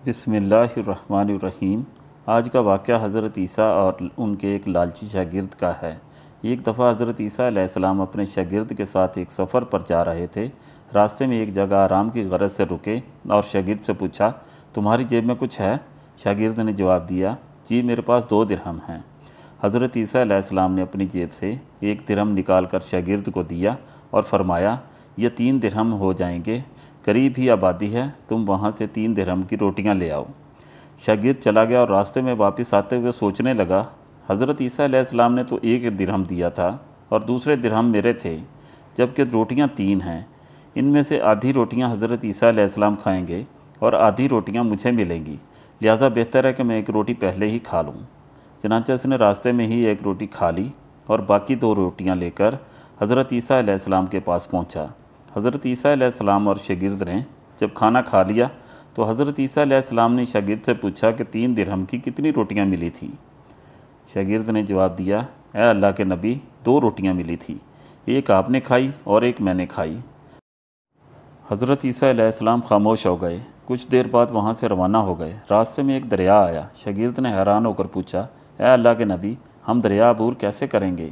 बिस्मिल्लाहिर्रहमानिर्रहीम। आज का वाक़या हज़रत ईसा और उनके एक लालची शागिर्द का है। एक दफ़ा हज़रत ईसा अलैहिस्सलाम अपने शागिर्द के साथ एक सफ़र पर जा रहे थे। रास्ते में एक जगह आराम की गरज से रुके और शागिर्द से पूछा, तुम्हारी जेब में कुछ है? शागिर्द ने जवाब दिया, जी मेरे पास 2 दिरहम हैं। हज़रत ईसा अलैहिस्सलाम ने अपनी जेब से 1 दिरहम निकाल कर शागिर्द को दिया और फरमाया, ये 3 दिरहम हो जाएंगे, करीब ही आबादी है, तुम वहाँ से 3 दिरहम की रोटियाँ ले आओ। शागिर्द चला गया और रास्ते में वापस आते हुए सोचने लगा, हज़रत ईसा अलैहिस्सलाम ने तो 1 दिरहम दिया था और दूसरे दिरहम मेरे थे, जबकि रोटियाँ 3 हैं। इनमें से आधी रोटियाँ हज़रत ईसा अलैहिस्सलाम खाएंगे और आधी रोटियाँ मुझे मिलेंगी, लिहाजा बेहतर है कि मैं 1 रोटी पहले ही खा लूँ। चनांचे उसने रास्ते में ही 1 रोटी खा ली और बाकी 2 रोटियाँ लेकर हज़रत ईसा अलैहिस्सलाम के पास पहुँचा। हज़रत ईसा अलैहिस्सलाम और शागिर्द ने जब खाना खा लिया तो हज़रत ईसा अलैहिस्सलाम ने शागिर्द से पूछा कि 3 दिरहम की कितनी रोटियां मिली थी। शागिर्द ने जवाब दिया, ऐ अल्लाह के नबी, 2 रोटियां मिली थी, एक आपने खाई और एक मैंने खाई। हज़रत ईसा अलैहिस्सलाम खामोश हो गए। कुछ देर बाद वहाँ से रवाना हो गए। रास्ते में एक दरिया आया। शागिर्द ने हैरान होकर पूछा, ऐ अल्लाह के नबी, हम दरिया अबूर कैसे करेंगे,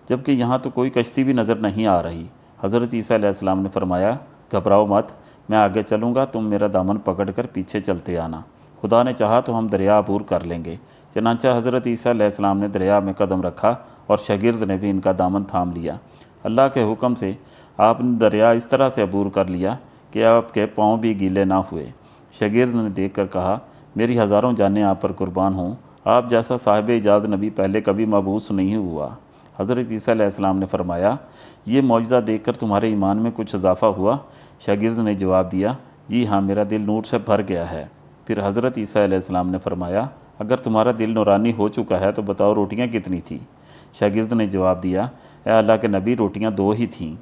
जबकि यहाँ तो कोई कश्ती भी नज़र नहीं आ रही। हज़रत ईसा अलैहिस्सलाम ने फरमाया, घबराओ मत, मैं आगे चलूँगा, तुम मेरा दामन पकड़कर पीछे चलते आना, खुदा ने चाहा तो हम दरिया अबूर कर लेंगे। चनांचा हज़रत ईसा अलैहिस्सलाम ने दरिया में कदम रखा और शागिर्द ने भी इनका दामन थाम लिया। अल्लाह के हुक्म से आपने दरिया इस तरह से अबूर कर लिया कि आपके पाँव भी गीले ना हुए। शागिर्द ने देख कर कहा, मेरी हज़ारों जानें आप पर कुर्बान हों, आप जैसा साहिब इजाज़ नबी पहले कभी मबूस नहीं हुआ। हज़रत ईसा अलैहिस्सलाम ने फरमाया, ये मौजज़ा देखकर तुम्हारे ईमान में कुछ इजाफ़ा हुआ? शागिर्द ने जवाब दिया, जी हाँ, मेरा दिल नूर से भर गया है। फिर हज़रत ईसा अलैहिस्सलाम ने फरमाया, अगर तुम्हारा दिल नूरानी हो चुका है तो बताओ रोटियाँ कितनी थी? शागिर्द ने जवाब दिया, ऐ अल्लाह के नबी, रोटियाँ 2 ही थीं।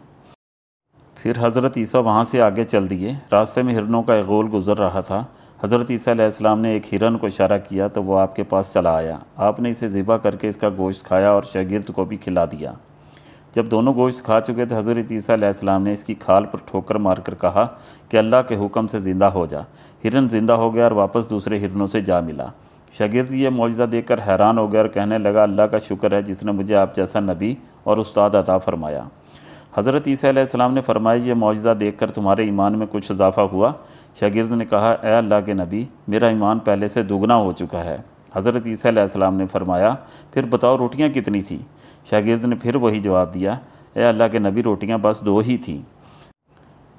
फिर हज़रत ईसा वहाँ से आगे चल दिए। रास्ते में हिरनों का एक गोल गुज़र रहा था। हज़रत ईसा अलैहिस्सलाम ने एक हिरन को इशारा किया तो वो आपके पास चला आया। आपने इसे ज़िबा करके इसका गोश्त खाया और शागिर्द को भी खिला दिया। जब दोनों गोश्त खा चुके थे, हज़रत ईसा अलैहिस्सलाम ने इसकी खाल पर ठोकर मारकर कहा कि अल्लाह के हुक्म से ज़िंदा हो जा। हिरन ज़िंदा हो गया और वापस दूसरे हिरनों से जा मिला। शागिर्द ये मौजज़ा देखकर हैरान हो गया और कहने लगा, अल्लाह का शुक्र है जिसने मुझे आप जैसा नबी और उस्ताद अता फरमाया। हज़रत ईसा अलैहिस्सलाम ने फरमाया, ये मौजज़ा देखकर तुम्हारे ईमान में कुछ इजाफ़ा हुआ? शागिर्द ने कहा, ए अल्लाह के नबी, मेरा ईमान पहले से दुगना हो चुका है। हज़रत ईसा अलैहिस्सलाम ने फरमाया, फिर बताओ रोटियाँ कितनी थी? शागिर्द ने फिर वही जवाब दिया, ए अल्लाह के नबी, रोटियाँ बस 2 ही थीं।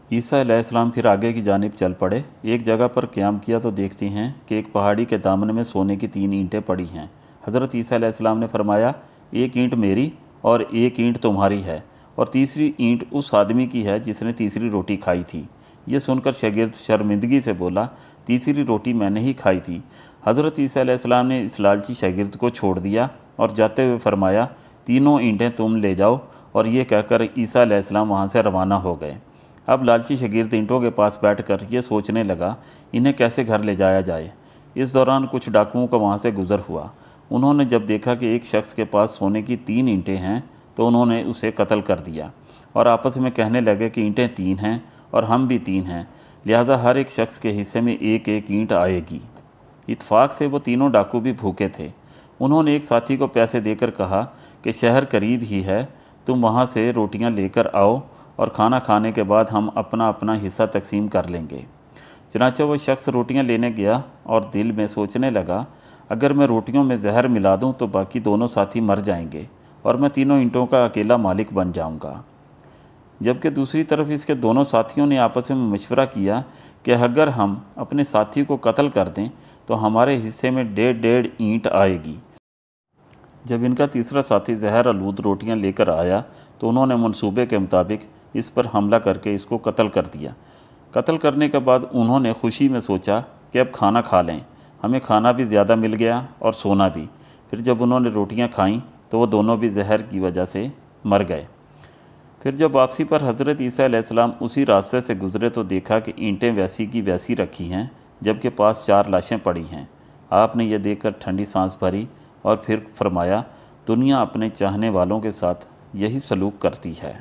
ईसा अलैहिस्सलाम फिर आगे की जानिब चल पड़े। एक जगह पर क़याम किया तो देखते हैं कि एक पहाड़ी के दामन में सोने की 3 ईंटें पड़ी हैं। हज़रत ईसा अलैहिस्सलाम ने फरमाया, एक ईंट मेरी और एक ईंट तुम्हारी है और तीसरी ईंट उस आदमी की है जिसने तीसरी रोटी खाई थी। ये सुनकर शागिर्द शर्मिंदगी से बोला, तीसरी रोटी मैंने ही खाई थी। हज़रत ईसा अलैहिस्सलाम ने इस लालची शागिर्द को छोड़ दिया और जाते हुए फरमाया, तीनों ईंटें तुम ले जाओ, और ये कहकर ईसा अलैहिस्सलाम वहाँ से रवाना हो गए। अब लालची शागिर्द ईंटों के पास बैठकर ये सोचने लगा, इन्हें कैसे घर ले जाया जाए। इस दौरान कुछ डाकुओं का वहाँ से गुज़र हुआ। उन्होंने जब देखा कि एक शख्स के पास सोने की 3 ईंटें हैं तो उन्होंने उसे कत्ल कर दिया और आपस में कहने लगे कि ईंटें 3 हैं और हम भी 3 हैं, लिहाजा हर एक शख्स के हिस्से में एक एक ईंट आएगी। इत्फाक से वो तीनों डाकू भी भूखे थे। उन्होंने एक साथी को पैसे देकर कहा कि शहर करीब ही है, तुम वहाँ से रोटियाँ लेकर आओ और खाना खाने के बाद हम अपना अपना हिस्सा तकसीम कर लेंगे। चनाचा वो शख्स रोटियाँ लेने गया और दिल में सोचने लगा, अगर मैं रोटियों में जहर मिला दूँ तो बाकी दोनों साथी मर जाएंगे और मैं तीनों ईंटों का अकेला मालिक बन जाऊंगा। जबकि दूसरी तरफ इसके दोनों साथियों ने आपस में मशवरा किया कि अगर हम अपने साथी को कत्ल कर दें तो हमारे हिस्से में 1.5 ईंट आएगी। जब इनका तीसरा साथी जहर आलूद रोटियां लेकर आया तो उन्होंने मंसूबे के मुताबिक इस पर हमला करके इसको कत्ल कर दिया। कत्ल करने के बाद उन्होंने खुशी में सोचा कि अब खाना खा लें, हमें खाना भी ज़्यादा मिल गया और सोना भी। फिर जब उन्होंने रोटियां खाईं तो वो दोनों भी जहर की वजह से मर गए। फिर जब वापसी पर हज़रत ईसा अलैहिस्सलाम उसी रास्ते से गुज़रे तो देखा कि ईंटें वैसी की वैसी रखी हैं, जबकि पास 4 लाशें पड़ी हैं। आपने यह देखकर ठंडी सांस भरी और फिर फरमाया, दुनिया अपने चाहने वालों के साथ यही सलूक करती है।